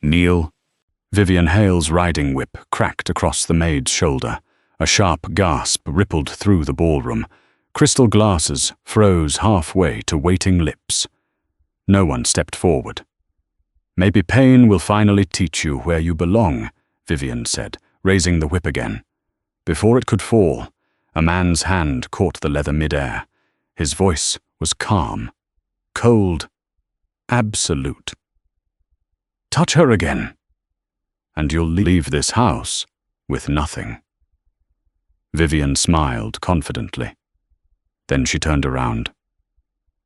Kneel. Vivian Hale's riding whip cracked across the maid's shoulder. A sharp gasp rippled through the ballroom. Crystal glasses froze halfway to waiting lips. No one stepped forward. "Maybe pain will finally teach you where you belong," Vivian said, raising the whip again. Before it could fall, a man's hand caught the leather midair. His voice was calm, cold, absolute. "Touch her again, and you'll leave this house with nothing." Vivian smiled confidently. Then she turned around.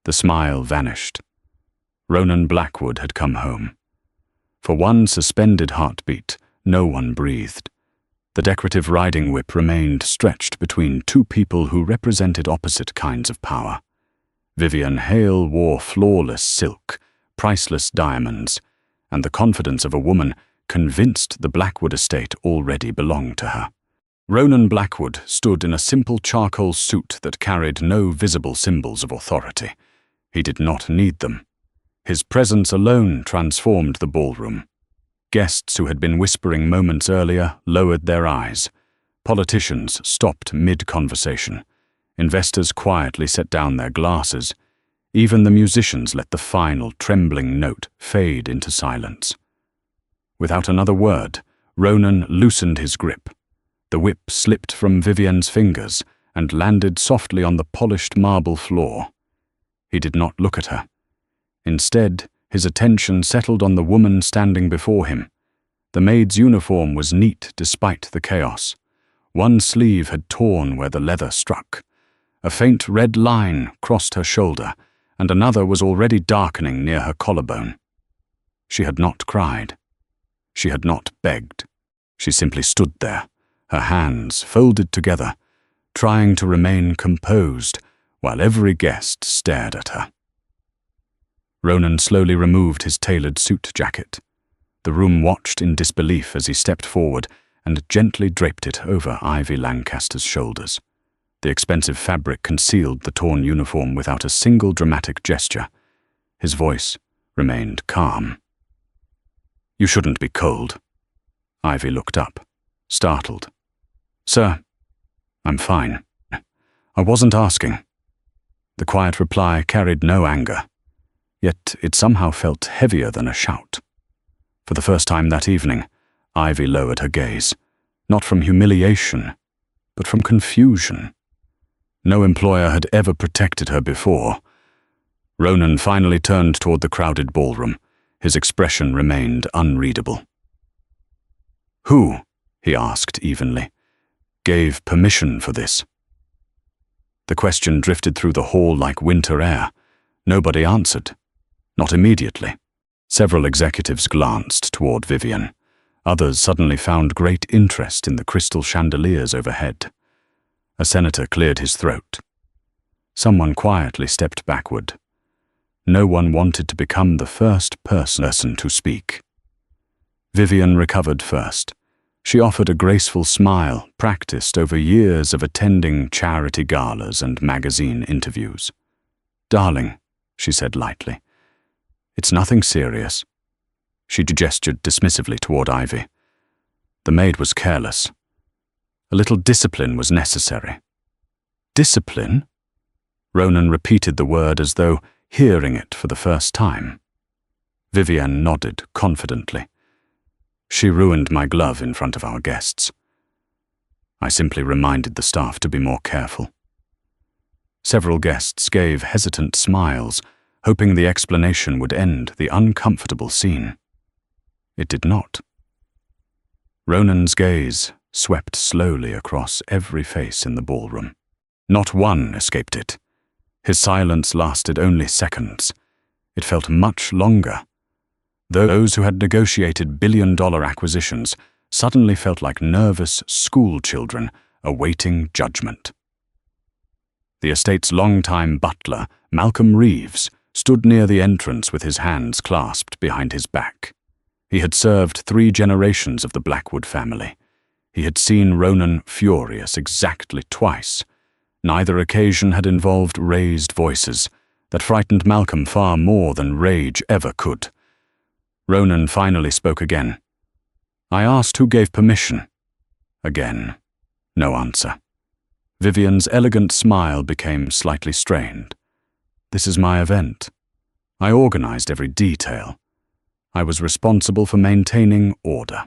The smile vanished. Ronan Blackwood had come home. For one suspended heartbeat, no one breathed. The decorative riding whip remained stretched between two people who represented opposite kinds of power. Vivian Hale wore flawless silk, priceless diamonds, and the confidence of a woman convinced the Blackwood estate already belonged to her. Ronan Blackwood stood in a simple charcoal suit that carried no visible symbols of authority. He did not need them. His presence alone transformed the ballroom. Guests who had been whispering moments earlier lowered their eyes. Politicians stopped mid-conversation. Investors quietly set down their glasses. Even the musicians let the final, trembling note fade into silence. Without another word, Ronan loosened his grip. The whip slipped from Vivian's fingers and landed softly on the polished marble floor. He did not look at her. Instead, his attention settled on the woman standing before him. The maid's uniform was neat despite the chaos. One sleeve had torn where the leather struck. A faint red line crossed her shoulder, and another was already darkening near her collarbone. She had not cried. She had not begged. She simply stood there, her hands folded together, trying to remain composed while every guest stared at her. Ronan slowly removed his tailored suit jacket. The room watched in disbelief as he stepped forward and gently draped it over Ivy Lancaster's shoulders. The expensive fabric concealed the torn uniform without a single dramatic gesture. His voice remained calm. "You shouldn't be cold." Ivy looked up, startled. "Sir, I'm fine. I wasn't asking." The quiet reply carried no anger, yet it somehow felt heavier than a shout. For the first time that evening, Ivy lowered her gaze, not from humiliation, but from confusion. No employer had ever protected her before. Ronan finally turned toward the crowded ballroom. His expression remained unreadable. "Who," he asked evenly, "gave permission for this?" The question drifted through the hall like winter air. Nobody answered. Not immediately. Several executives glanced toward Vivian. Others suddenly found great interest in the crystal chandeliers overhead. A senator cleared his throat. Someone quietly stepped backward. No one wanted to become the first person to speak. Vivian recovered first. She offered a graceful smile, practiced over years of attending charity galas and magazine interviews. "Darling," she said lightly, "it's nothing serious." She gestured dismissively toward Ivy. The maid was careless. A little discipline was necessary. "Discipline?" Ronan repeated the word as though hearing it for the first time. Vivian nodded confidently. "She ruined my glove in front of our guests. I simply reminded the staff to be more careful." Several guests gave hesitant smiles, hoping the explanation would end the uncomfortable scene. It did not. Ronan's gaze swept slowly across every face in the ballroom. Not one escaped it. His silence lasted only seconds. It felt much longer. Those who had negotiated billion-dollar acquisitions suddenly felt like nervous schoolchildren awaiting judgment. The estate's longtime butler, Malcolm Reeves, stood near the entrance with his hands clasped behind his back. He had served 3 generations of the Blackwood family. He had seen Ronan furious exactly twice. Neither occasion had involved raised voices that frightened Malcolm far more than rage ever could. Ronan finally spoke again. I asked who gave permission. Again, no answer. Vivian's elegant smile became slightly strained. This is my event. I organized every detail. I was responsible for maintaining order.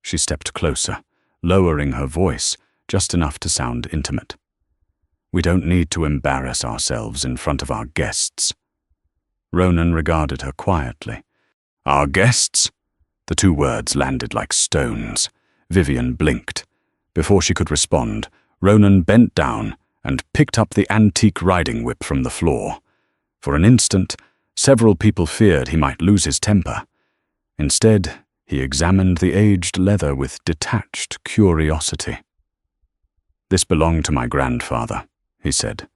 She stepped closer, lowering her voice just enough to sound intimate. We don't need to embarrass ourselves in front of our guests. Ronan regarded her quietly. Our guests? The two words landed like stones. Vivian blinked. Before she could respond, Ronan bent down and picked up the antique riding whip from the floor. For an instant, several people feared he might lose his temper. Instead, he examined the aged leather with detached curiosity. This belonged to my grandfather, he said.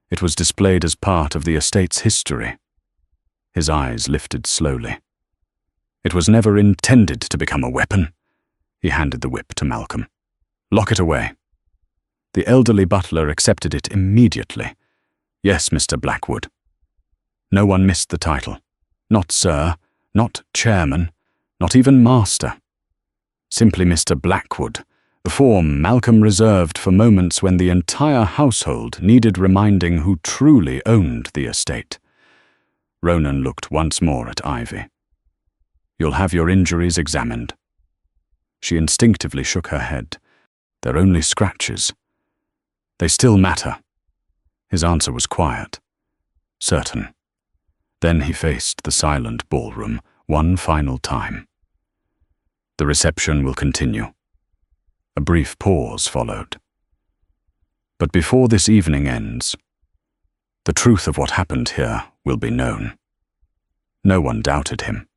It was displayed as part of the estate's history. His eyes lifted slowly. It was never intended to become a weapon. He handed the whip to Malcolm. Lock it away. The elderly butler accepted it immediately. Yes, Mr. Blackwood. No one missed the title. Not Sir, not Chairman, not even Master. Simply Mr. Blackwood, the form Malcolm reserved for moments when the entire household needed reminding who truly owned the estate. Ronan looked once more at Ivy. You'll have your injuries examined. She instinctively shook her head. They're only scratches. They still matter. His answer was quiet, certain. Then he faced the silent ballroom one final time. The reception will continue. A brief pause followed. But before this evening ends, the truth of what happened here will be known. No one doubted him.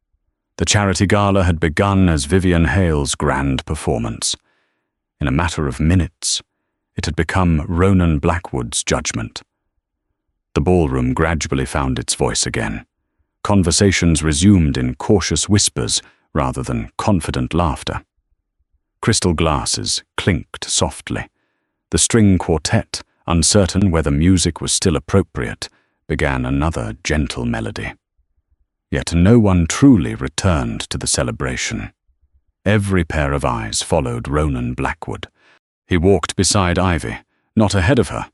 The charity gala had begun as Vivian Hale's grand performance. In a matter of minutes, it had become Ronan Blackwood's judgment. The ballroom gradually found its voice again. Conversations resumed in cautious whispers rather than confident laughter. Crystal glasses clinked softly. The string quartet, uncertain whether music was still appropriate, began another gentle melody. Yet no one truly returned to the celebration. Every pair of eyes followed Ronan Blackwood. He walked beside Ivy, not ahead of her,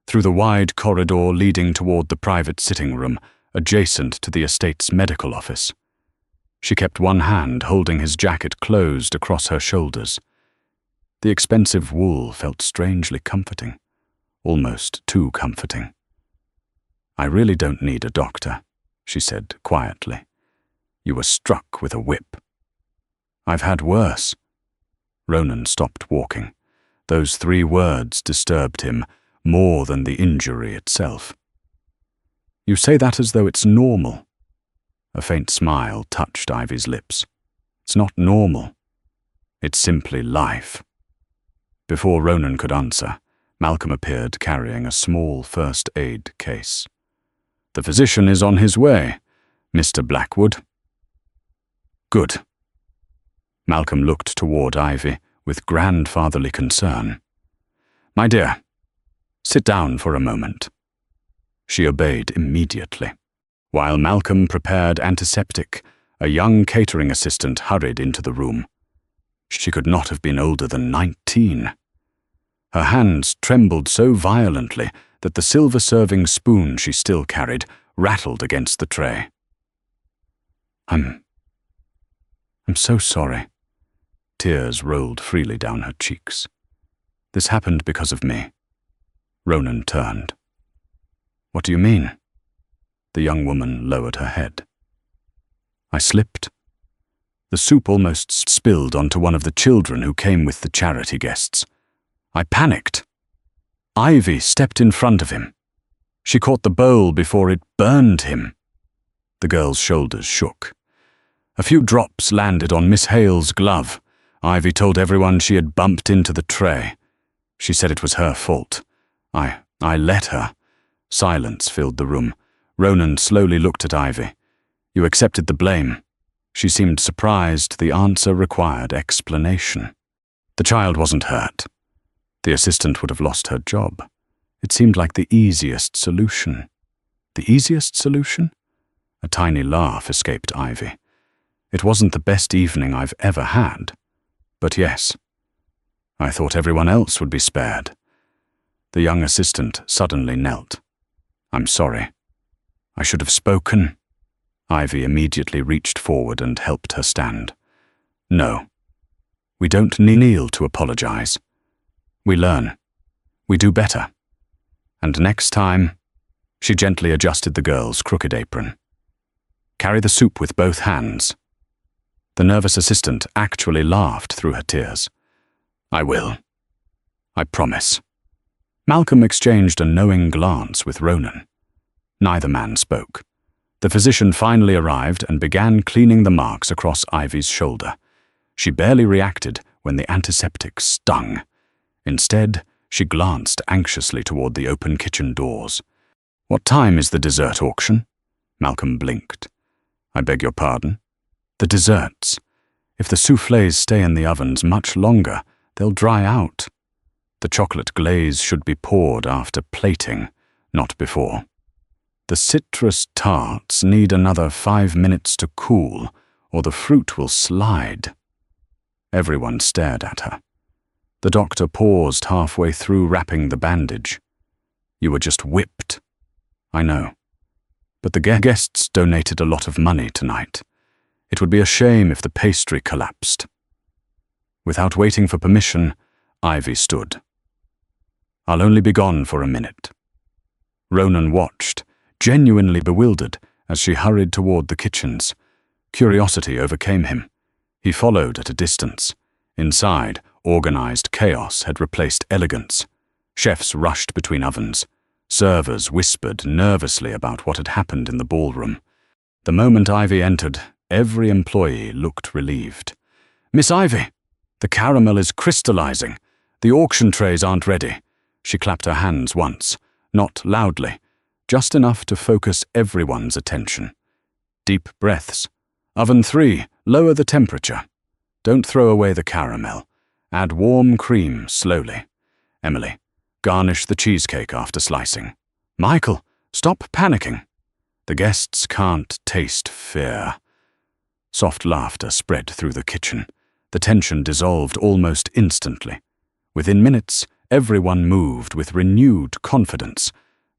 through the wide corridor leading toward the private sitting room, adjacent to the estate's medical office. She kept one hand holding his jacket closed across her shoulders. The expensive wool felt strangely comforting, almost too comforting. I really don't need a doctor, she said quietly. You were struck with a whip. I've had worse. Ronan stopped walking. Those 3 words disturbed him more than the injury itself. You say that as though it's normal. A faint smile touched Ivy's lips. It's not normal. It's simply life. Before Ronan could answer, Malcolm appeared carrying a small first aid case. The physician is on his way, Mr. Blackwood. Good. Malcolm looked toward Ivy with grandfatherly concern. My dear, sit down for a moment. She obeyed immediately. While Malcolm prepared antiseptic, a young catering assistant hurried into the room. She could not have been older than 19. Her hands trembled so violently that the silver serving spoon she still carried rattled against the tray. I'm so sorry. Tears rolled freely down her cheeks. This happened because of me. Ronan turned. What do you mean? The young woman lowered her head. I slipped. The soup almost spilled onto one of the children who came with the charity guests. I panicked. Ivy stepped in front of him. She caught the bowl before it burned him. The girl's shoulders shook. A few drops landed on Miss Hale's glove. Ivy told everyone she had bumped into the tray. She said it was her fault. I let her. Silence filled the room. Ronan slowly looked at Ivy. You accepted the blame. She seemed surprised the answer required explanation. The child wasn't hurt. The assistant would have lost her job. It seemed like the easiest solution. The easiest solution? A tiny laugh escaped Ivy. It wasn't the best evening I've ever had, but yes, I thought everyone else would be spared. The young assistant suddenly knelt. I'm sorry. I should have spoken. Ivy immediately reached forward and helped her stand. No, we don't kneel to apologize. We learn. We do better. And next time, she gently adjusted the girl's crooked apron. Carry the soup with both hands. The nervous assistant actually laughed through her tears. I will. I promise. Malcolm exchanged a knowing glance with Ronan. Neither man spoke. The physician finally arrived and began cleaning the marks across Ivy's shoulder. She barely reacted when the antiseptic stung. Instead, she glanced anxiously toward the open kitchen doors. What time is the dessert auction? Malcolm blinked. I beg your pardon? The desserts. If the soufflés stay in the ovens much longer, they'll dry out. The chocolate glaze should be poured after plating, not before. The citrus tarts need another 5 minutes to cool, or the fruit will slide. Everyone stared at her. The doctor paused halfway through wrapping the bandage. You were just whipped. I know. But the guests donated a lot of money tonight. It would be a shame if the pastry collapsed. Without waiting for permission, Ivy stood. I'll only be gone for a minute. Ronan watched, genuinely bewildered, as she hurried toward the kitchens. Curiosity overcame him. He followed at a distance. Inside, organized chaos had replaced elegance. Chefs rushed between ovens. Servers whispered nervously about what had happened in the ballroom. The moment Ivy entered, every employee looked relieved. Miss Ivy, the caramel is crystallizing. The auction trays aren't ready. She clapped her hands once, not loudly, just enough to focus everyone's attention. Deep breaths. Oven 3, lower the temperature. Don't throw away the caramel. Add warm cream slowly. Emily, garnish the cheesecake after slicing. Michael, stop panicking. The guests can't taste fear. Soft laughter spread through the kitchen. The tension dissolved almost instantly. Within minutes, everyone moved with renewed confidence.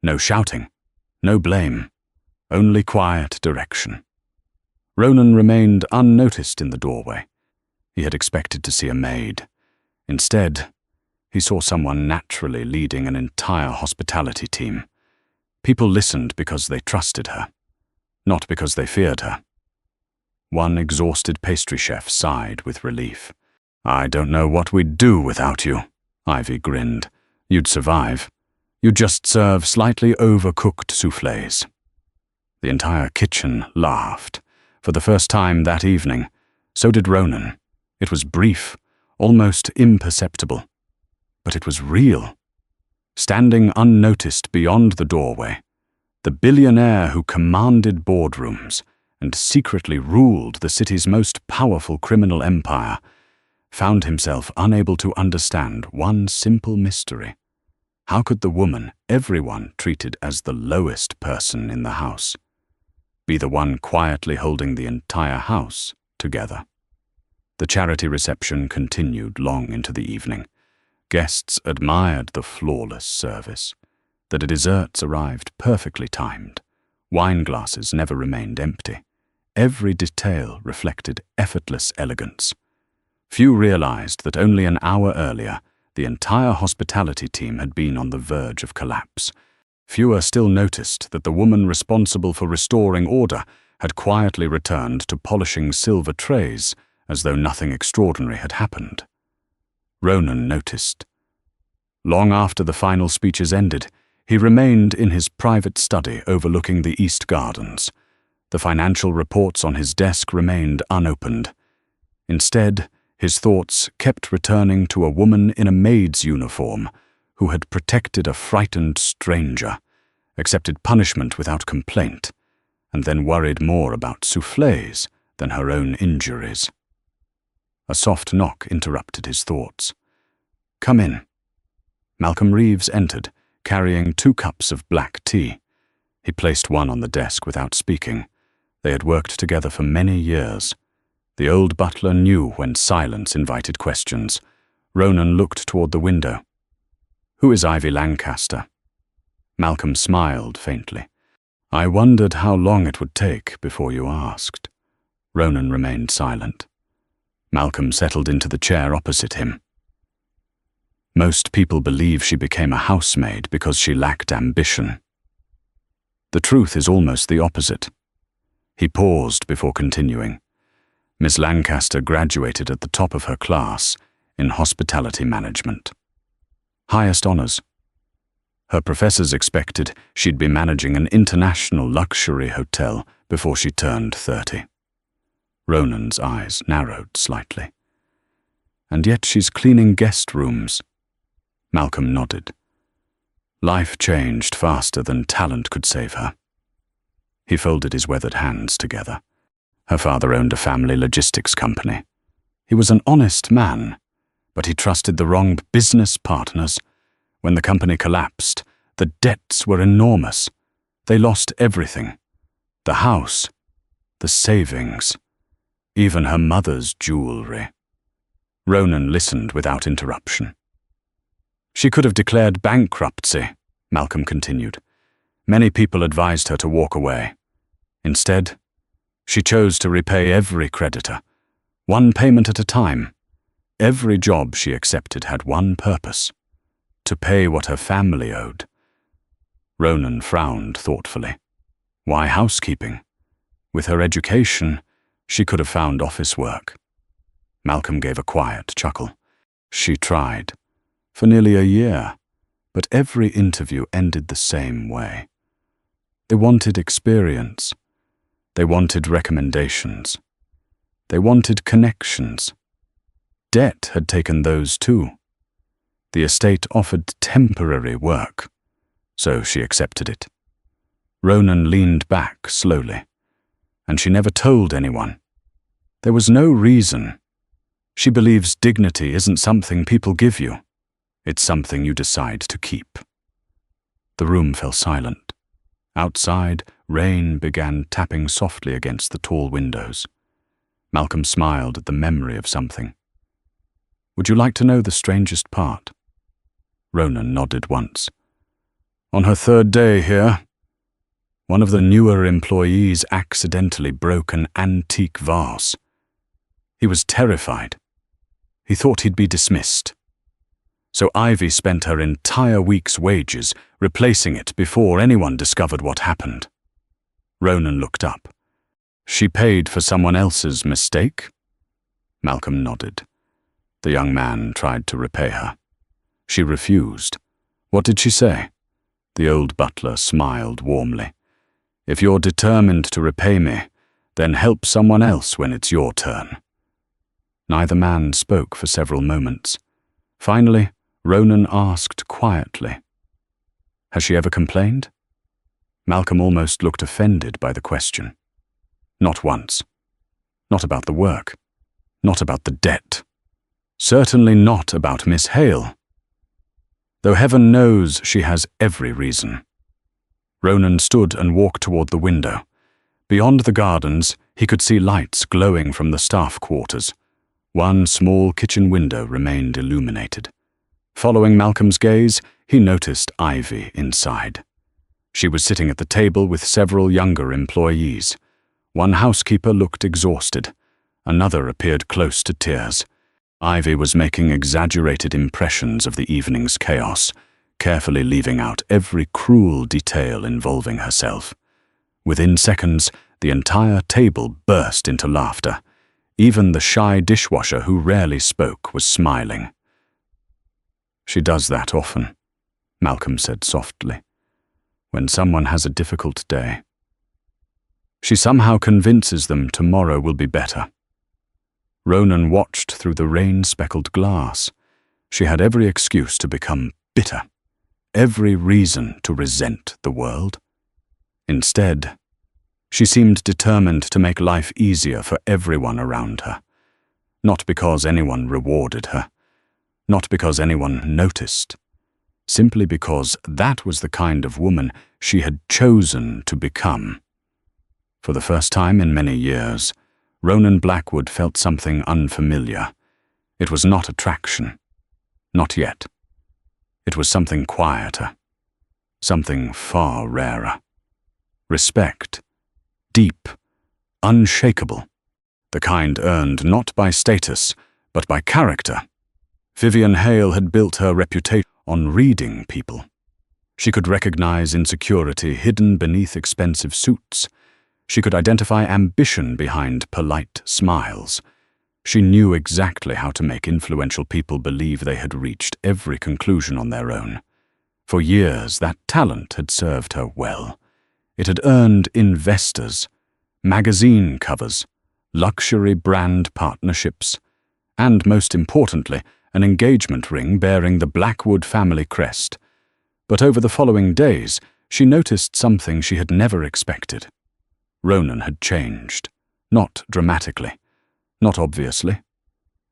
No shouting, no blame, only quiet direction. Ronan remained unnoticed in the doorway. He had expected to see a maid. Instead, he saw someone naturally leading an entire hospitality team. People listened because they trusted her, not because they feared her. One exhausted pastry chef sighed with relief. I don't know what we'd do without you, Ivy grinned. You'd survive. You'd just serve slightly overcooked soufflés. The entire kitchen laughed. For the first time that evening, so did Ronan. It was brief, almost imperceptible. But it was real. Standing unnoticed beyond the doorway, the billionaire who commanded boardrooms and secretly ruled the city's most powerful criminal empire found himself unable to understand one simple mystery. How could the woman everyone treated as the lowest person in the house be the one quietly holding the entire house together? The charity reception continued long into the evening. Guests admired the flawless service. The desserts arrived perfectly timed. Wine glasses never remained empty. Every detail reflected effortless elegance. Few realized that only an hour earlier, the entire hospitality team had been on the verge of collapse. Fewer still noticed that the woman responsible for restoring order had quietly returned to polishing silver trays as though nothing extraordinary had happened. Ronan noticed. Long after the final speeches ended, he remained in his private study overlooking the East Gardens. The financial reports on his desk remained unopened. Instead, his thoughts kept returning to a woman in a maid's uniform who had protected a frightened stranger, accepted punishment without complaint, and then worried more about soufflés than her own injuries. A soft knock interrupted his thoughts. Come in. Malcolm Reeves entered, carrying 2 cups of black tea. He placed one on the desk without speaking. They had worked together for many years. The old butler knew when silence invited questions. Ronan looked toward the window. "Who is Ivy Lancaster?" Malcolm smiled faintly. "I wondered how long it would take before you asked." Ronan remained silent. Malcolm settled into the chair opposite him. "Most people believe she became a housemaid because she lacked ambition. The truth is almost the opposite." He paused before continuing. "Miss Lancaster graduated at the top of her class in hospitality management. Highest honors. Her professors expected she'd be managing an international luxury hotel before she turned 30. Ronan's eyes narrowed slightly. "And yet she's cleaning guest rooms." Malcolm nodded. "Life changed faster than talent could save her." He folded his weathered hands together. Her father owned a family logistics company. He was an honest man, but he trusted the wrong business partners. When the company collapsed, the debts were enormous. They lost everything. The house, the savings, even her mother's jewelry. Ronan listened without interruption. "She could have declared bankruptcy," Malcolm continued. "Many people advised her to walk away. Instead, she chose to repay every creditor, one payment at a time. Every job she accepted had one purpose: to pay what her family owed." Ronan frowned thoughtfully. Why housekeeping? With her education, she could have found office work. Malcolm gave a quiet chuckle. "She tried. For nearly a year, but every interview ended the same way. They wanted experience. They wanted recommendations. They wanted connections. Debt had taken those too. The estate offered temporary work, so she accepted it." Ronan leaned back slowly. "And she never told anyone. There was no reason. She believes dignity isn't something people give you. It's something you decide to keep." The room fell silent. Outside, rain began tapping softly against the tall windows. Malcolm smiled at the memory of something. "Would you like to know the strangest part?" Ronan nodded once. "On her third day here, one of the newer employees accidentally broke an antique vase. He was terrified. He thought he'd be dismissed. So Ivy spent her entire week's wages replacing it before anyone discovered what happened." Ronan looked up. "She paid for someone else's mistake?" Malcolm nodded. The young man tried to repay her. She refused. "What did she say?" The old butler smiled warmly. "If you're determined to repay me, then help someone else when it's your turn." Neither man spoke for several moments. Finally, Ronan asked quietly, "Has she ever complained?" Malcolm almost looked offended by the question. "Not once. Not about the work. Not about the debt. Certainly not about Miss Hale. Though heaven knows she has every reason." Ronan stood and walked toward the window. Beyond the gardens, he could see lights glowing from the staff quarters. One small kitchen window remained illuminated. Following Malcolm's gaze, he noticed Ivy inside. She was sitting at the table with several younger employees. One housekeeper looked exhausted. Another appeared close to tears. Ivy was making exaggerated impressions of the evening's chaos, carefully leaving out every cruel detail involving herself. Within seconds, the entire table burst into laughter. Even the shy dishwasher who rarely spoke was smiling. "She does that often," Malcolm said softly, "when someone has a difficult day. She somehow convinces them tomorrow will be better." Ronan watched through the rain-speckled glass. She had every excuse to become bitter, every reason to resent the world. Instead, she seemed determined to make life easier for everyone around her. Not because anyone rewarded her, not because anyone noticed, simply because that was the kind of woman she had chosen to become. For the first time in many years, Ronan Blackwood felt something unfamiliar. It was not attraction. Not yet. It was something quieter. Something far rarer. Respect. Deep. Unshakable. The kind earned not by status, but by character. Vivian Hale had built her reputation on reading people. She could recognize insecurity hidden beneath expensive suits. She could identify ambition behind polite smiles. She knew exactly how to make influential people believe they had reached every conclusion on their own. For years, that talent had served her well. It had earned investors, magazine covers, luxury brand partnerships, and, most importantly, an engagement ring bearing the Blackwood family crest. But over the following days, she noticed something she had never expected. Ronan had changed. Not dramatically. Not obviously.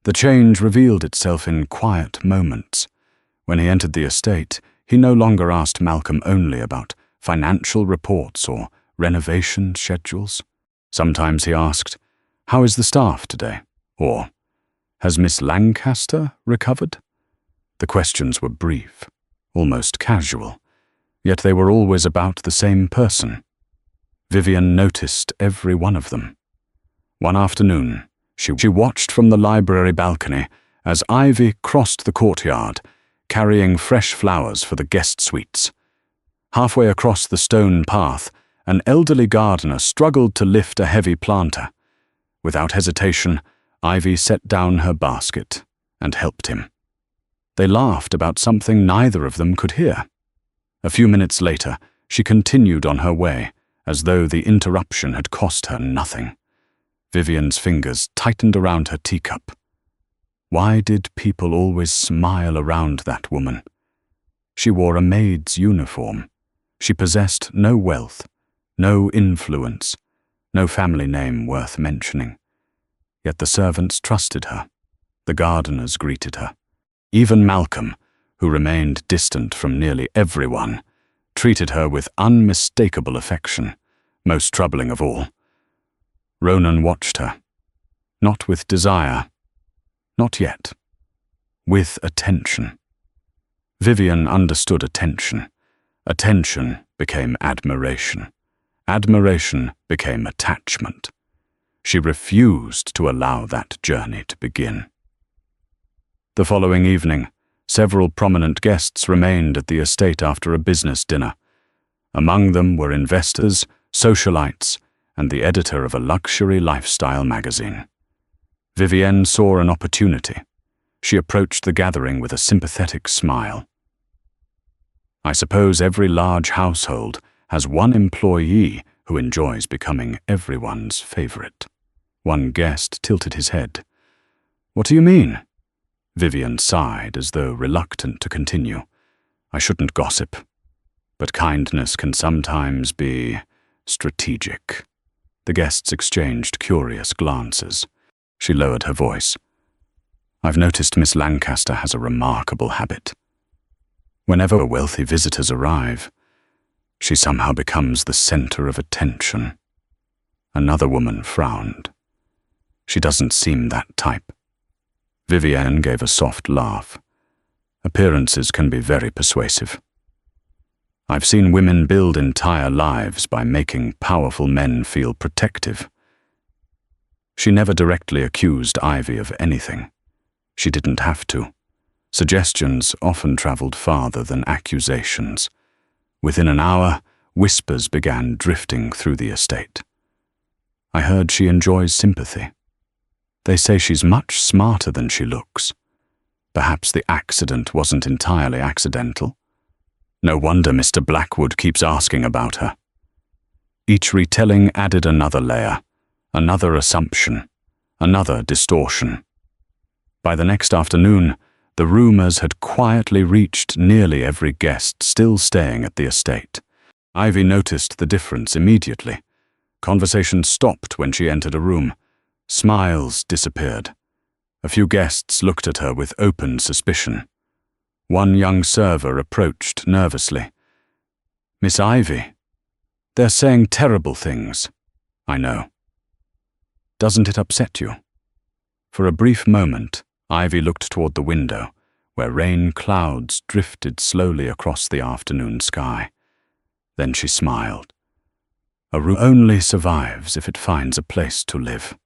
The change revealed itself in quiet moments. When he entered the estate, he no longer asked Malcolm only about financial reports or renovation schedules. Sometimes he asked, "How is the staff today?" Or, "Has Miss Lancaster recovered?" The questions were brief, almost casual, yet they were always about the same person. Vivian noticed every one of them. One afternoon, she watched from the library balcony as Ivy crossed the courtyard, carrying fresh flowers for the guest suites. Halfway across the stone path, an elderly gardener struggled to lift a heavy planter. Without hesitation, Ivy set down her basket and helped him. They laughed about something neither of them could hear. A few minutes later, she continued on her way, as though the interruption had cost her nothing. Vivian's fingers tightened around her teacup. Why did people always smile around that woman? She wore a maid's uniform. She possessed no wealth, no influence, no family name worth mentioning. Yet the servants trusted her. The gardeners greeted her. Even Malcolm, who remained distant from nearly everyone, treated her with unmistakable affection. Most troubling of all, Ronan watched her. Not with desire. Not yet. With attention. Vivian understood attention. Attention became admiration. Admiration became attachment. She refused to allow that journey to begin. The following evening, several prominent guests remained at the estate after a business dinner. Among them were investors, socialites, and the editor of a luxury lifestyle magazine. Vivienne saw an opportunity. She approached the gathering with a sympathetic smile. I suppose every large household has one employee who enjoys becoming everyone's favorite. One guest tilted his head. What do you mean? Vivian sighed as though reluctant to continue. I shouldn't gossip, but kindness can sometimes be strategic. The guests exchanged curious glances. She lowered her voice. I've noticed Miss Lancaster has a remarkable habit. Whenever wealthy visitors arrive, she somehow becomes the center of attention. Another woman frowned. She doesn't seem that type. Vivienne gave a soft laugh. Appearances can be very persuasive. I've seen women build entire lives by making powerful men feel protective. She never directly accused Ivy of anything. She didn't have to. Suggestions often traveled farther than accusations. Within an hour, whispers began drifting through the estate. I heard she enjoys sympathy. They say she's much smarter than she looks. Perhaps the accident wasn't entirely accidental. No wonder Mr. Blackwood keeps asking about her. Each retelling added another layer, another assumption, another distortion. By the next afternoon, the rumors had quietly reached nearly every guest still staying at the estate. Ivy noticed the difference immediately. Conversation stopped when she entered a room. Smiles disappeared. A few guests looked at her with open suspicion. One young server approached nervously. Miss Ivy, they're saying terrible things. I know. Doesn't it upset you? For a brief moment, Ivy looked toward the window, where rain clouds drifted slowly across the afternoon sky. Then she smiled. A room only survives if it finds a place to live.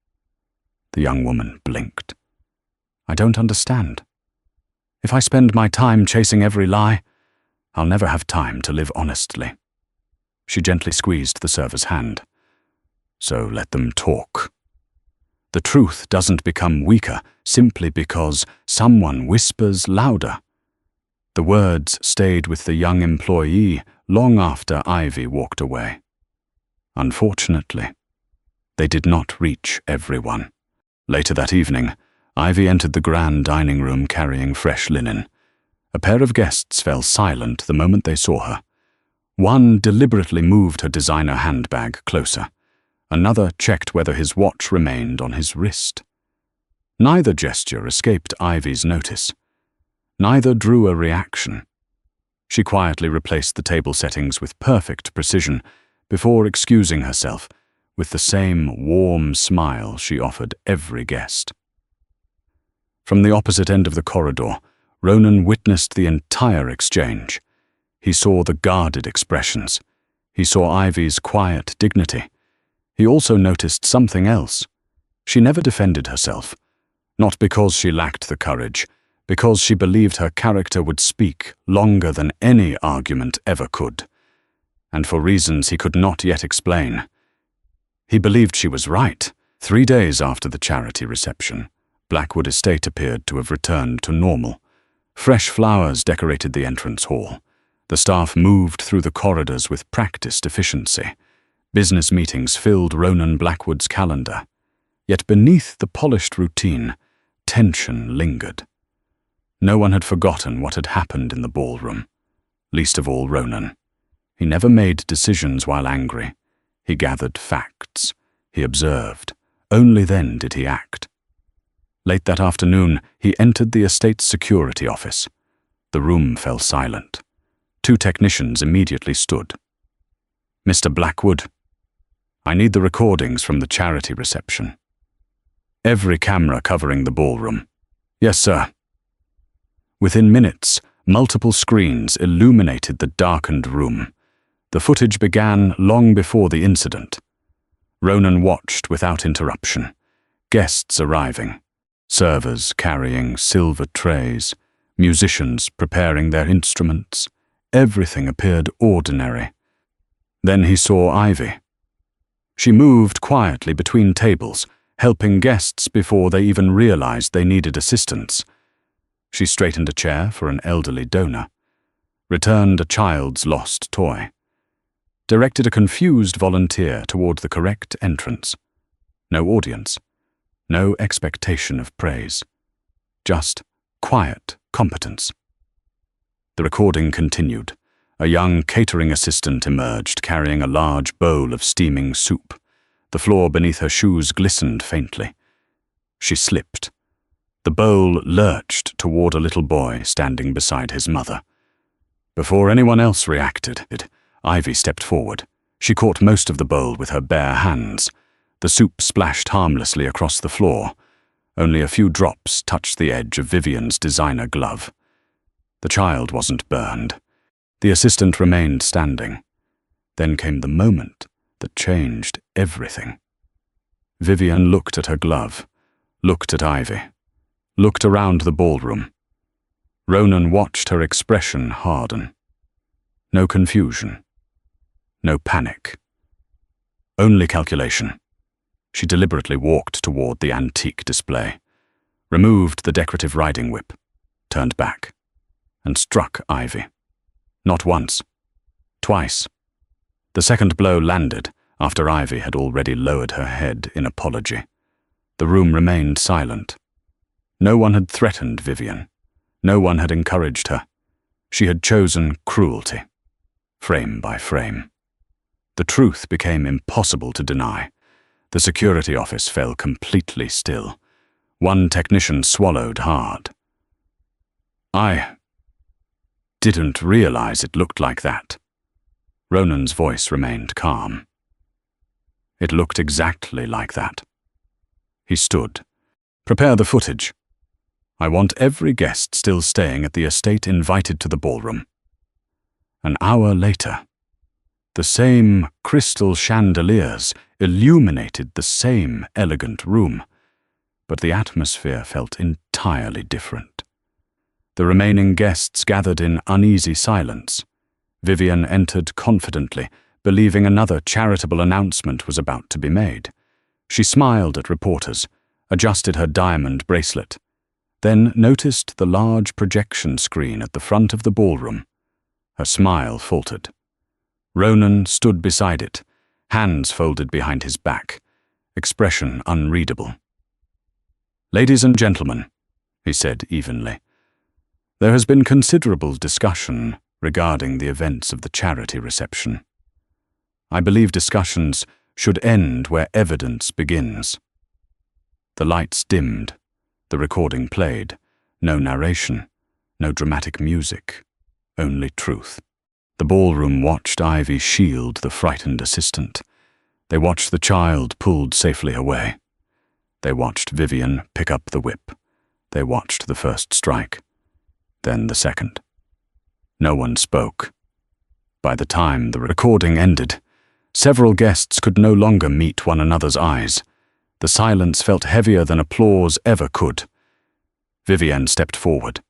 The young woman blinked. I don't understand. If I spend my time chasing every lie, I'll never have time to live honestly. She gently squeezed the server's hand. So let them talk. The truth doesn't become weaker simply because someone whispers louder. The words stayed with the young employee long after Ivy walked away. Unfortunately, they did not reach everyone. Later that evening, Ivy entered the grand dining room carrying fresh linen. A pair of guests fell silent the moment they saw her. One deliberately moved her designer handbag closer. Another checked whether his watch remained on his wrist. Neither gesture escaped Ivy's notice. Neither drew a reaction. She quietly replaced the table settings with perfect precision before excusing herself with the same warm smile she offered every guest. From the opposite end of the corridor, Ronan witnessed the entire exchange. He saw the guarded expressions. He saw Ivy's quiet dignity. He also noticed something else. She never defended herself, not because she lacked the courage, because she believed her character would speak longer than any argument ever could, and for reasons he could not yet explain. He believed she was right. 3 days after the charity reception, Blackwood Estate appeared to have returned to normal. Fresh flowers decorated the entrance hall. The staff moved through the corridors with practiced efficiency. Business meetings filled Ronan Blackwood's calendar. Yet beneath the polished routine, tension lingered. No one had forgotten what had happened in the ballroom, least of all Ronan. He never made decisions while angry. He gathered facts. He observed. Only then did he act. Late that afternoon, he entered the estate's security office. The room fell silent. 2 technicians immediately stood. Mr. Blackwood, I need the recordings from the charity reception. Every camera covering the ballroom. Yes, sir. Within minutes, multiple screens illuminated the darkened room. The footage began long before the incident. Ronan watched without interruption. Guests arriving, servers carrying silver trays, musicians preparing their instruments. Everything appeared ordinary. Then he saw Ivy. She moved quietly between tables, helping guests before they even realized they needed assistance. She straightened a chair for an elderly donor, returned a child's lost toy, directed a confused volunteer toward the correct entrance. No audience, no expectation of praise, just quiet competence. The recording continued. A young catering assistant emerged carrying a large bowl of steaming soup. The floor beneath her shoes glistened faintly. She slipped. The bowl lurched toward a little boy standing beside his mother. Before anyone else reacted, Ivy stepped forward. She caught most of the bowl with her bare hands. The soup splashed harmlessly across the floor. Only a few drops touched the edge of Vivian's designer glove. The child wasn't burned. The assistant remained standing. Then came the moment that changed everything. Vivian looked at her glove, looked at Ivy, looked around the ballroom. Ronan watched her expression harden. No confusion. No panic. Only calculation. She deliberately walked toward the antique display, removed the decorative riding whip, turned back, and struck Ivy. Not once. Twice. The second blow landed after Ivy had already lowered her head in apology. The room remained silent. No one had threatened Vivian. No one had encouraged her. She had chosen cruelty, frame by frame. The truth became impossible to deny. The security office fell completely still. One technician swallowed hard. I didn't realize it looked like that. Ronan's voice remained calm. It looked exactly like that. He stood. "Prepare the footage. I want every guest still staying at the estate invited to the ballroom." An hour later, the same crystal chandeliers illuminated the same elegant room, but the atmosphere felt entirely different. The remaining guests gathered in uneasy silence. Vivian entered confidently, believing another charitable announcement was about to be made. She smiled at reporters, adjusted her diamond bracelet, then noticed the large projection screen at the front of the ballroom. Her smile faltered. Ronan stood beside it, hands folded behind his back, expression unreadable. "Ladies and gentlemen," he said evenly, "there has been considerable discussion regarding the events of the charity reception. I believe discussions should end where evidence begins." The lights dimmed, the recording played, no narration, no dramatic music, only truth. The ballroom watched Ivy shield the frightened assistant. They watched the child pulled safely away. They watched Vivian pick up the whip. They watched the first strike, then the second. No one spoke. By the time the recording ended, several guests could no longer meet one another's eyes. The silence felt heavier than applause ever could. Vivian stepped forward.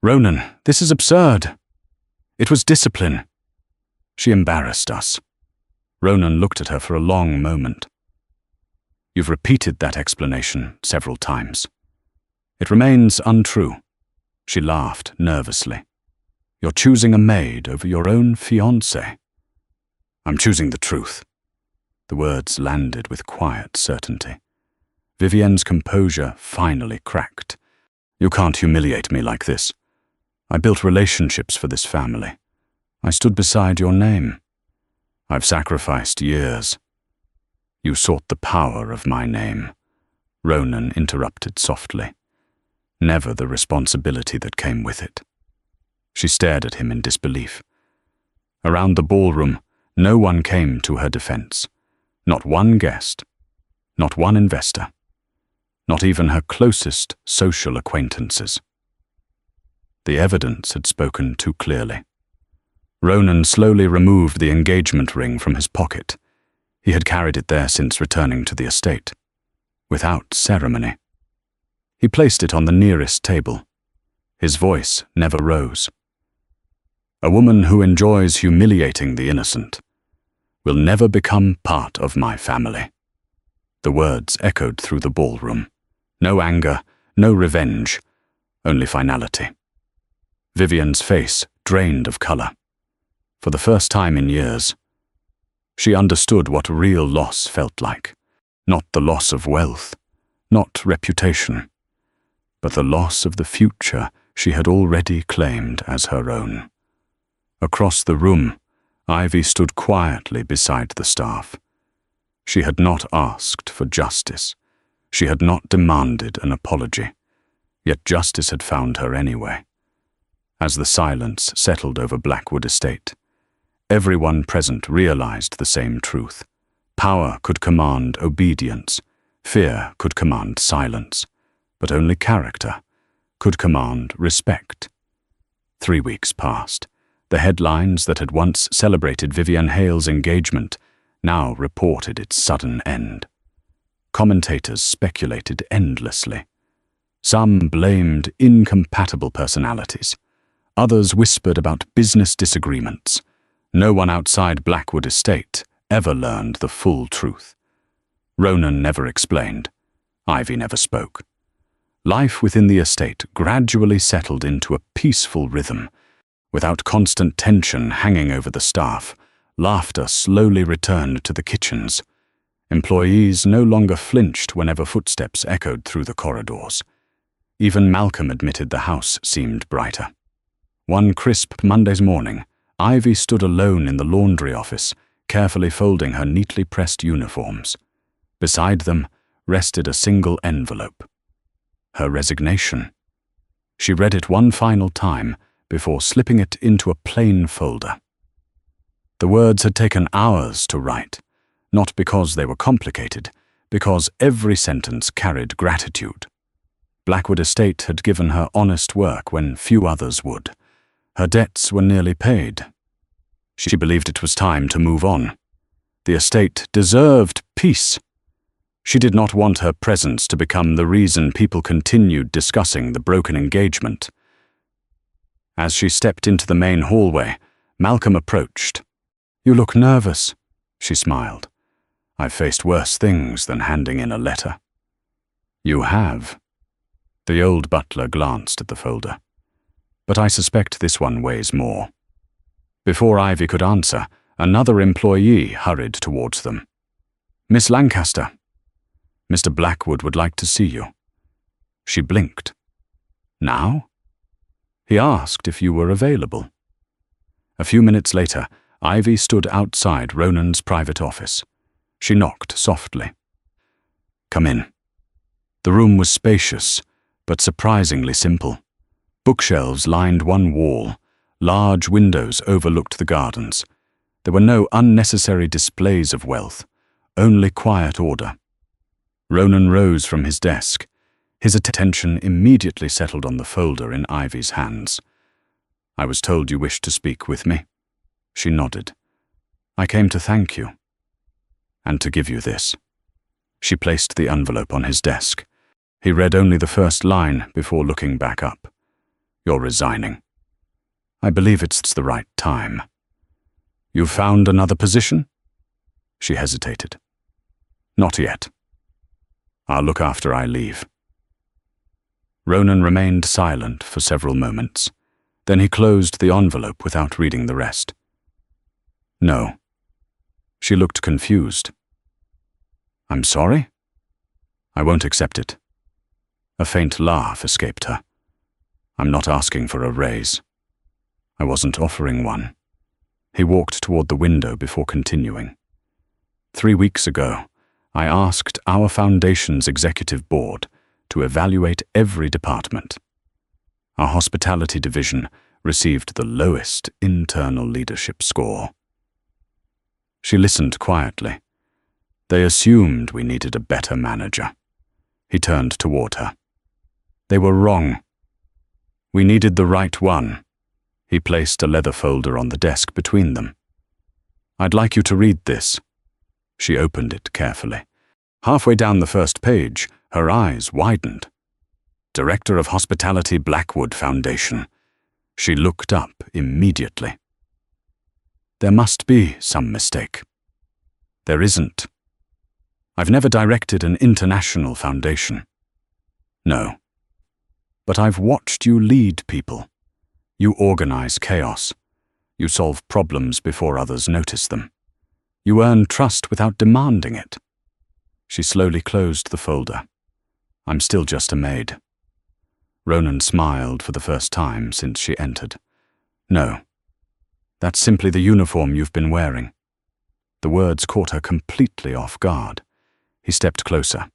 "Ronan, this is absurd. It was discipline. She embarrassed us." Ronan looked at her for a long moment. "You've repeated that explanation several times. It remains untrue." She laughed nervously. "You're choosing a maid over your own fiancé." "I'm choosing the truth." The words landed with quiet certainty. Vivian's composure finally cracked. "You can't humiliate me like this. I built relationships for this family. I stood beside your name. I've sacrificed years." "You sought the power of my name," Ronan interrupted softly. "Never the responsibility that came with it." She stared at him in disbelief. Around the ballroom, no one came to her defense. Not one guest, not one investor, not even her closest social acquaintances. The evidence had spoken too clearly. Ronan slowly removed the engagement ring from his pocket. He had carried it there since returning to the estate, without ceremony. He placed it on the nearest table. His voice never rose. "A woman who enjoys humiliating the innocent will never become part of my family." The words echoed through the ballroom. No anger, no revenge, only finality. Vivian's face drained of color. For the first time in years, she understood what real loss felt like. Not the loss of wealth, not reputation, but the loss of the future she had already claimed as her own. Across the room, Ivy stood quietly beside the staff. She had not asked for justice. She had not demanded an apology. Yet justice had found her anyway. As the silence settled over Blackwood Estate, everyone present realized the same truth. Power could command obedience. Fear could command silence. But only character could command respect. 3 weeks passed. The headlines that had once celebrated Vivian Hale's engagement now reported its sudden end. Commentators speculated endlessly. Some blamed incompatible personalities. Others whispered about business disagreements. No one outside Blackwood Estate ever learned the full truth. Ronan never explained. Ivy never spoke. Life within the estate gradually settled into a peaceful rhythm. Without constant tension hanging over the staff, laughter slowly returned to the kitchens. Employees no longer flinched whenever footsteps echoed through the corridors. Even Malcolm admitted the house seemed brighter. One crisp Monday's morning, Ivy stood alone in the laundry office, carefully folding her neatly pressed uniforms. Beside them rested a single envelope. Her resignation. She read it one final time before slipping it into a plain folder. The words had taken hours to write, not because they were complicated, because every sentence carried gratitude. Blackwood Estate had given her honest work when few others would. Her debts were nearly paid. She believed it was time to move on. The estate deserved peace. She did not want her presence to become the reason people continued discussing the broken engagement. As she stepped into the main hallway, Malcolm approached. "You look nervous," she smiled. "I've faced worse things than handing in a letter." "You have." The old butler glanced at the folder. "But I suspect this one weighs more." Before Ivy could answer, another employee hurried towards them. "Miss Lancaster, Mr. Blackwood would like to see you." She blinked. "Now?" "He asked if you were available." A few minutes later, Ivy stood outside Ronan's private office. She knocked softly. "Come in." The room was spacious, but surprisingly simple. Bookshelves lined one wall. Large windows overlooked the gardens. There were no unnecessary displays of wealth, only quiet order. Ronan rose from his desk. His attention immediately settled on the folder in Ivy's hands. "I was told you wished to speak with me." She nodded. "I came to thank you. And to give you this." She placed the envelope on his desk. He read only the first line before looking back up. "You're resigning." "I believe it's the right time." "You've found another position?" She hesitated. "Not yet. I'll look after I leave." Ronan remained silent for several moments. Then he closed the envelope without reading the rest. "No." She looked confused. "I'm sorry?" "I won't accept it." A faint laugh escaped her. "I'm not asking for a raise." "I wasn't offering one." He walked toward the window before continuing. 3 weeks ago, I asked our foundation's executive board to evaluate every department. Our hospitality division received the lowest internal leadership score. She listened quietly. They assumed we needed a better manager. He turned toward her. They were wrong. We needed the right one. He placed a leather folder on the desk between them. "I'd like you to read this." She opened it carefully. Halfway down the first page, her eyes widened. "Director of Hospitality, Blackwood Foundation." She looked up immediately. "There must be some mistake." "There isn't. I've never directed an international foundation." "No. But I've watched you lead people. You organize chaos. You solve problems before others notice them. You earn trust without demanding it." She slowly closed the folder. "I'm still just a maid." Ronan smiled for the first time since she entered. "No. That's simply the uniform you've been wearing." The words caught her completely off guard. He stepped closer.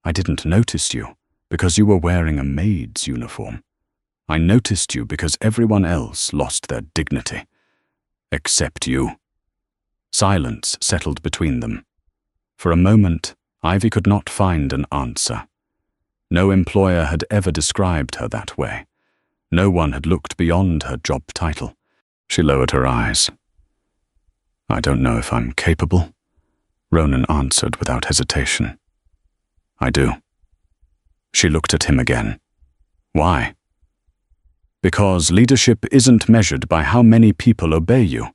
"I didn't notice you because you were wearing a maid's uniform. I noticed you because everyone else lost their dignity. Except you." Silence settled between them. For a moment, Ivy could not find an answer. No employer had ever described her that way. No one had looked beyond her job title. She lowered her eyes. "I don't know if I'm capable," Ronan answered without hesitation. "I do." She looked at him again. "Why?" "Because leadership isn't measured by how many people obey you.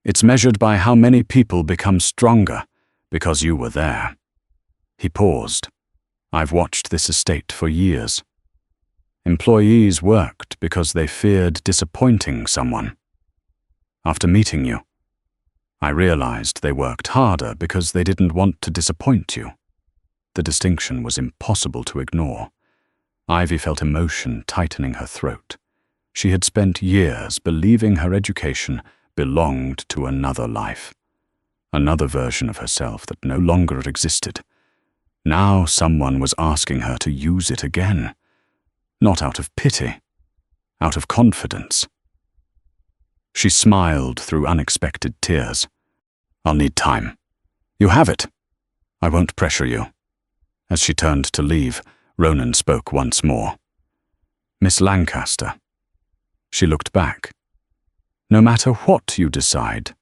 It's measured by how many people become stronger because you were there." He paused. "I've watched this estate for years. Employees worked because they feared disappointing someone. After meeting you, I realized they worked harder because they didn't want to disappoint you." The distinction was impossible to ignore. Ivy felt emotion tightening her throat. She had spent years believing her education belonged to another life, another version of herself that no longer existed. Now someone was asking her to use it again, not out of pity, out of confidence. She smiled through unexpected tears. "I'll need time." "You have it." I won't pressure you." As she turned to leave, Ronan spoke once more. "Miss Lancaster." She looked back. "No matter what you decide,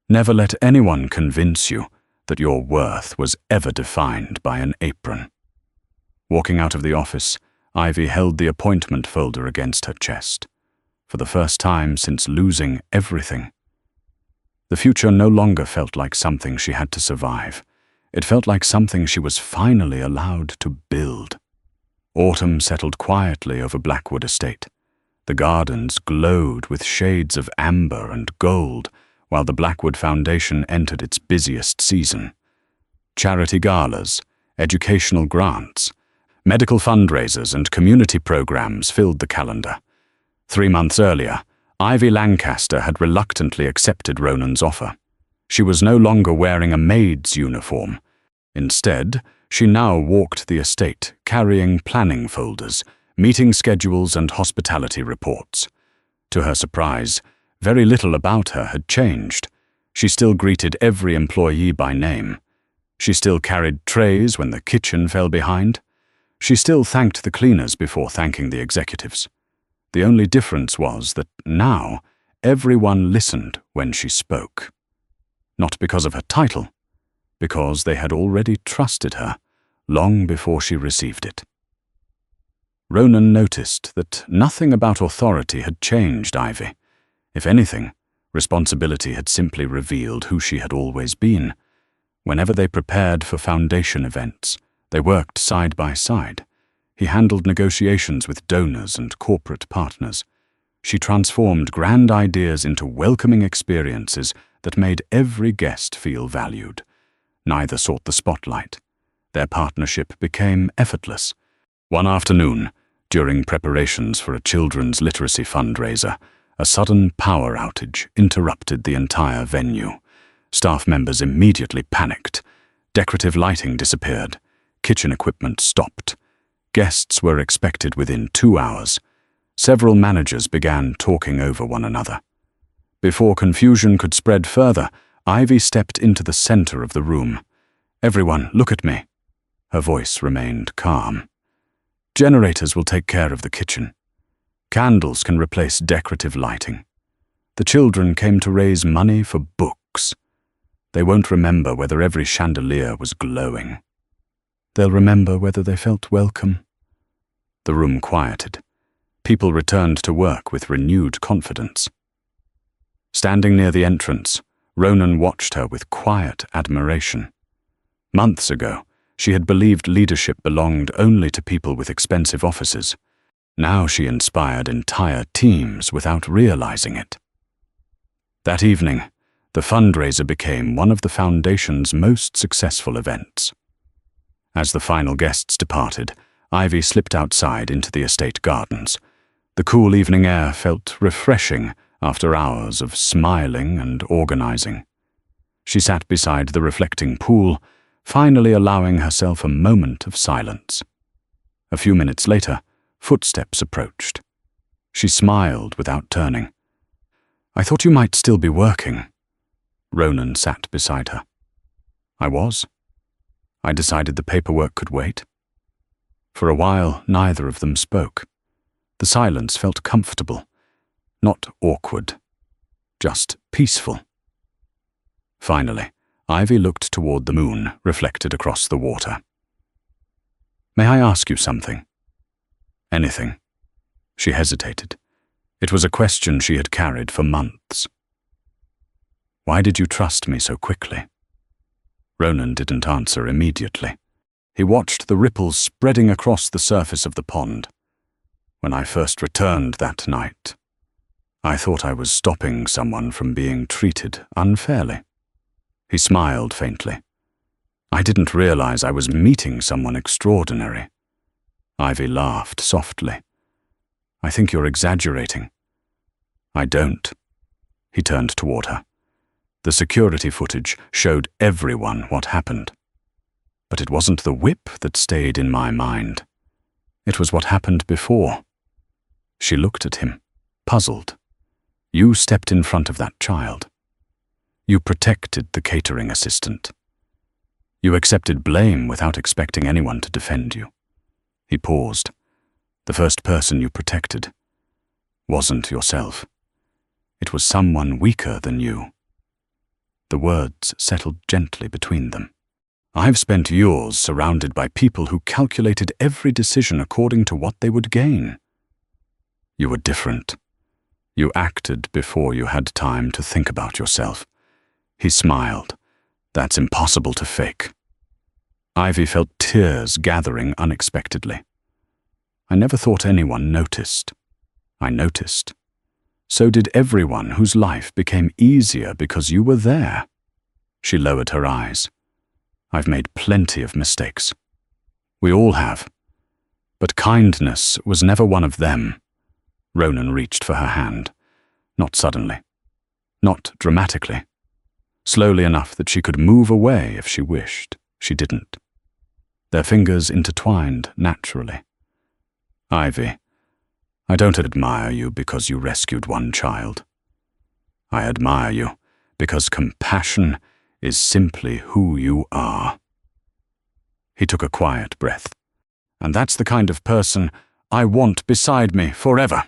never let anyone convince you that your worth was ever defined by an apron." Walking out of the office, Ivy held the appointment folder against her chest. For the first time since losing everything. The future no longer felt like something she had to survive. It felt like something she was finally allowed to build. Autumn settled quietly over Blackwood Estate. The gardens glowed with shades of amber and gold, while the Blackwood Foundation entered its busiest season. Charity galas, educational grants, medical fundraisers and community programs filled the calendar. 3 months earlier, Ivy Lancaster had reluctantly accepted Ronan's offer. She was no longer wearing a maid's uniform. Instead, she now walked the estate, carrying planning folders, meeting schedules and hospitality reports. To her surprise, very little about her had changed. She still greeted every employee by name. She still carried trays when the kitchen fell behind. She still thanked the cleaners before thanking the executives. The only difference was that now everyone listened when she spoke. Not because of her title, because they had already trusted her long before she received it. Ronan noticed that nothing about authority had changed Ivy. If anything, responsibility had simply revealed who she had always been. Whenever they prepared for foundation events, they worked side by side. He handled negotiations with donors and corporate partners. She transformed grand ideas into welcoming experiences that made every guest feel valued. Neither sought the spotlight. Their partnership became effortless. One afternoon, during preparations for a children's literacy fundraiser, a sudden power outage interrupted the entire venue. Staff members immediately panicked. Decorative lighting disappeared. Kitchen equipment stopped. Guests were expected within 2 hours. Several managers began talking over one another. Before confusion could spread further, Ivy stepped into the center of the room. "Everyone, look at me." Her voice remained calm. "Generators will take care of the kitchen. Candles can replace decorative lighting. The children came to raise money for books. They won't remember whether every chandelier was glowing. They'll remember whether they felt welcome." The room quieted. People returned to work with renewed confidence. Standing near the entrance, Ronan watched her with quiet admiration. Months ago, she had believed leadership belonged only to people with expensive offices. Now she inspired entire teams without realizing it. That evening, the fundraiser became one of the foundation's most successful events. As the final guests departed, Ivy slipped outside into the estate gardens. The cool evening air felt refreshing after hours of smiling and organizing. She sat beside the reflecting pool, finally allowing herself a moment of silence. A few minutes later, footsteps approached. She smiled without turning. "I thought you might still be working." Ronan sat beside her. "I was. I decided the paperwork could wait." For a while, neither of them spoke. The silence felt comfortable, not awkward, just peaceful. Finally, Ivy looked toward the moon, reflected across the water. "May I ask you something?" "Anything." She hesitated. It was a question she had carried for months. "Why did you trust me so quickly?" Ronan didn't answer immediately. He watched the ripples spreading across the surface of the pond. "When I first returned that night, I thought I was stopping someone from being treated unfairly." He smiled faintly. "I didn't realize I was meeting someone extraordinary." Ivy laughed softly. "I think you're exaggerating." "I don't." He turned toward her. The security footage showed everyone what happened. But it wasn't the whip that stayed in my mind. It was what happened before. She looked at him, puzzled. "You stepped in front of that child. You protected the catering assistant. You accepted blame without expecting anyone to defend you. He paused. The first person you protected wasn't yourself. It was someone weaker than you. The words settled gently between them. I've spent years surrounded by people who calculated every decision according to what they would gain. You were different. You acted before you had time to think about yourself. He smiled. That's impossible to fake. Ivy felt tears gathering unexpectedly. I never thought anyone noticed. I noticed. So did everyone whose life became easier because you were there. She lowered her eyes. I've made plenty of mistakes. We all have. But kindness was never one of them. Ronan reached for her hand. Not suddenly. Not dramatically. Slowly enough that she could move away if she wished. She didn't. Their fingers intertwined naturally. Ivy, I don't admire you because you rescued one child. I admire you because compassion is simply who you are. He took a quiet breath. And that's the kind of person I want beside me forever.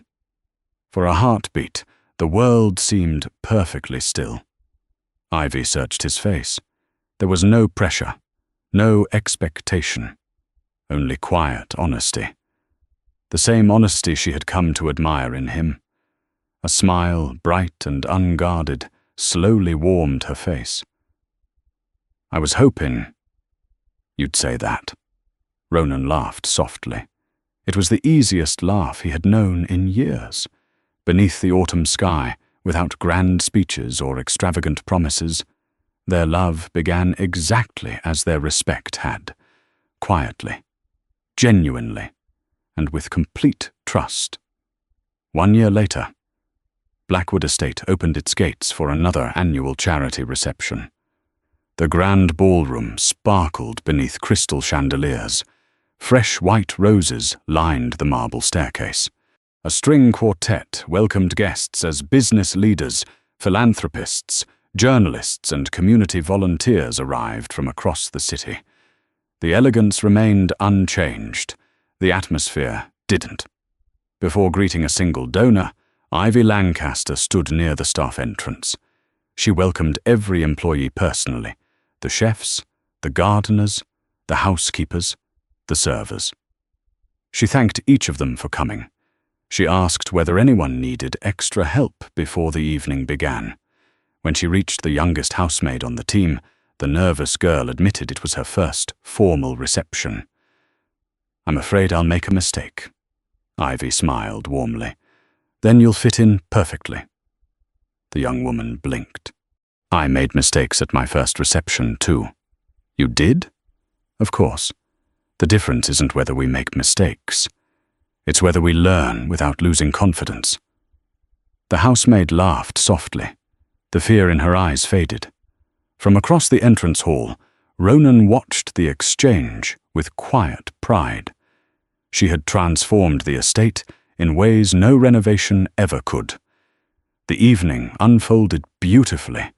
For a heartbeat, the world seemed perfectly still. Ivy searched his face. There was no pressure, no expectation, only quiet honesty. The same honesty she had come to admire in him. A smile, bright and unguarded, slowly warmed her face. I was hoping you'd say that. Ronan laughed softly. It was the easiest laugh he had known in years. Beneath the autumn sky, without grand speeches or extravagant promises, their love began exactly as their respect had, quietly, genuinely, and with complete trust. 1 year later, Blackwood Estate opened its gates for another annual charity reception. The grand ballroom sparkled beneath crystal chandeliers. Fresh white roses lined the marble staircase. A string quartet welcomed guests as business leaders, philanthropists, journalists, and community volunteers arrived from across the city. The elegance remained unchanged. The atmosphere didn't. Before greeting a single donor, Ivy Lancaster stood near the staff entrance. She welcomed every employee personally, the chefs, the gardeners, the housekeepers, the servers. She thanked each of them for coming. She asked whether anyone needed extra help before the evening began. When she reached the youngest housemaid on the team, the nervous girl admitted it was her first formal reception. I'm afraid I'll make a mistake. Ivy smiled warmly. Then you'll fit in perfectly. The young woman blinked. I made mistakes at my first reception, too. You did? Of course. The difference isn't whether we make mistakes. It's whether we learn without losing confidence. The housemaid laughed softly. The fear in her eyes faded. From across the entrance hall, Ronan watched the exchange with quiet pride. She had transformed the estate in ways no renovation ever could. The evening unfolded beautifully.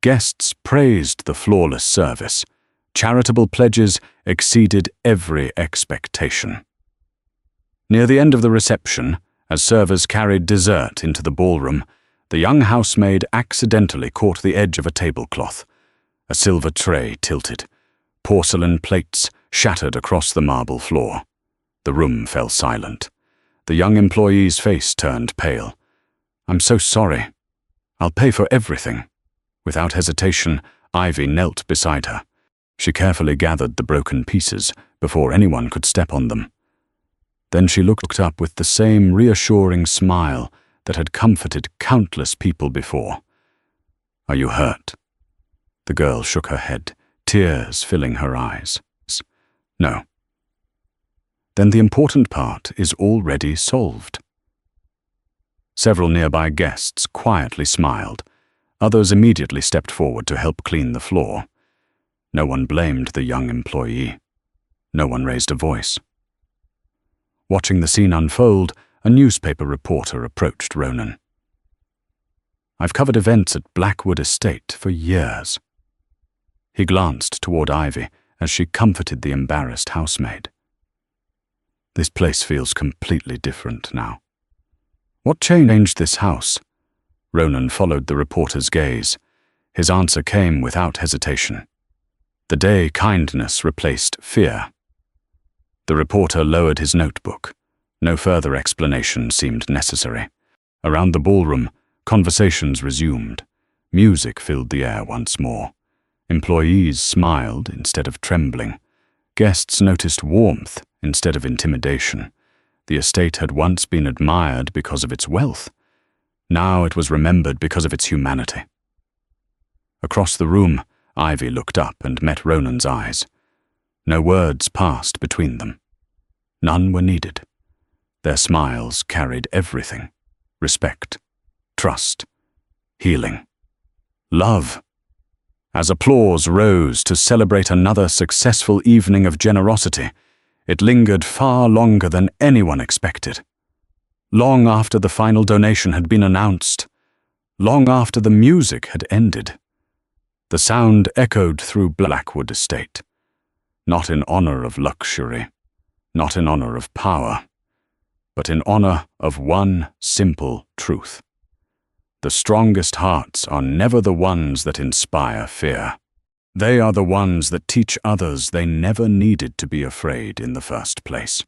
Guests praised the flawless service. Charitable pledges exceeded every expectation. Near the end of the reception, as servers carried dessert into the ballroom, the young housemaid accidentally caught the edge of a tablecloth. A silver tray tilted. Porcelain plates shattered across the marble floor. The room fell silent. The young employee's face turned pale. I'm so sorry. I'll pay for everything. Without hesitation, Ivy knelt beside her. She carefully gathered the broken pieces before anyone could step on them. Then she looked up with the same reassuring smile that had comforted countless people before. Are you hurt? The girl shook her head, tears filling her eyes. No. Then the important part is already solved. Several nearby guests quietly smiled. Others immediately stepped forward to help clean the floor. No one blamed the young employee. No one raised a voice. Watching the scene unfold, a newspaper reporter approached Ronan. I've covered events at Blackwood Estate for years. He glanced toward Ivy as she comforted the embarrassed housemaid. This place feels completely different now. What changed this house? Ronan followed the reporter's gaze. His answer came without hesitation. The day kindness replaced fear. The reporter lowered his notebook. No further explanation seemed necessary. Around the ballroom, conversations resumed. Music filled the air once more. Employees smiled instead of trembling. Guests noticed warmth instead of intimidation. The estate had once been admired because of its wealth. Now it was remembered because of its humanity. Across the room, Ivy looked up and met Ronan's eyes. No words passed between them. None were needed. Their smiles carried everything: respect, trust, healing, love. As applause rose to celebrate another successful evening of generosity, it lingered far longer than anyone expected. Long after the final donation had been announced, long after the music had ended, the sound echoed through Blackwood Estate, not in honor of luxury, not in honor of power, but in honor of one simple truth. The strongest hearts are never the ones that inspire fear. They are the ones that teach others they never needed to be afraid in the first place.